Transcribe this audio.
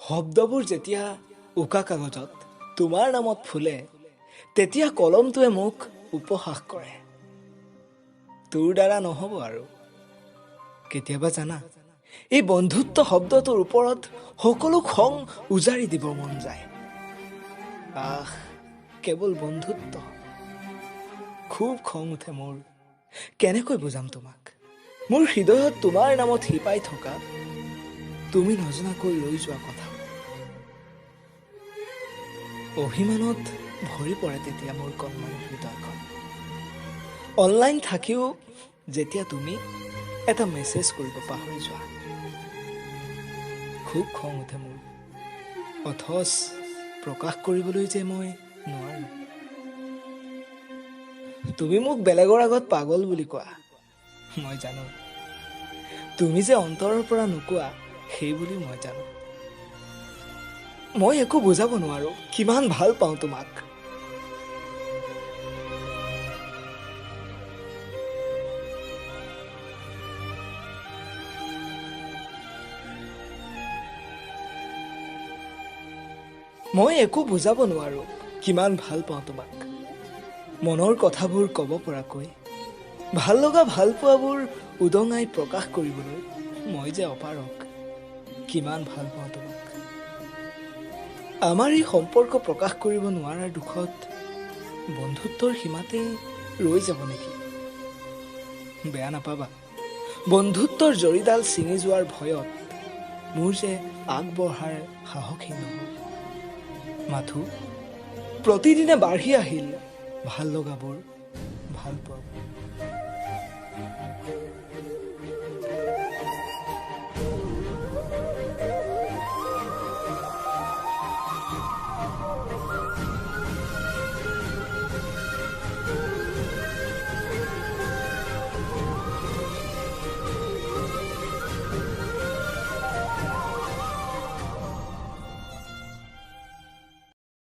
শব্দবোৰ যেতিয়া উকা কাগজত তোমাৰ নামত ফুলে তেতিয়া কলমটোৱে মোক উপহাস কৰে। তোৰ দ্বাৰা নহ'ব আৰু। কেতিয়াবা জানা, এই বন্ধুত্ব শব্দটোৰ ওপৰত সকলো খং উজাৰি দিব মন যায়। কেৱল বন্ধুত্ব। খুব খং উঠে মোৰ। কেনেকৈ বুজাম তোমাক? মোৰ হৃদয়ত তোমাৰ নামত শিপাই থকা তুমি নজনাকৈ ৰৈ যোৱা কথা। অভিমানত ভৰি পৰে তেতিয়া মোৰ কণমানি হৃদয়খন। অনলাইন থাকিও যেতিয়া তুমি এটা মেছেজ কৰিব পাহৰি যোৱা, খুব খং উঠে মোৰ। অথচ প্ৰকাশ কৰিবলৈ যে মই নোৱাৰো। তুমি মোক বেলেগৰ আগত পাগল বুলি কোৱা, মই জানো। তুমি যে অন্তৰৰ পৰা নোকোৱা সেই বুলি মই জানো। মই একো বুজাব নোৱাৰো কিমান ভাল পাওঁ তোমাক। মই একো বুজাব নোৱাৰো কিমান ভাল পাওঁ তোমাক। মনৰ কথাবোৰ ক'ব পৰাকৈ, ভাল লগা ভাল পোৱাবোৰ উদঙাই প্ৰকাশ কৰিবলৈ মই যে অপাৰক। কিমান ভাল পাওঁ তোমাক। আমাৰ এই সম্পৰ্ক প্ৰকাশ কৰিব নোৱাৰাৰ দুখত বন্ধুত্বৰ সীমাতেই ৰৈ যাব নেকি? বেয়া নাপাবা, বন্ধুত্বৰ জৰিডাল ছিঙি যোৱাৰ ভয়ত মোৰ যে আগবঢ়াৰ সাহসী নহ'ল। মাথো প্ৰতিদিনে বাঢ়ি আহিল ভাল লগাবোৰ, ভাল পোৱাবোৰ।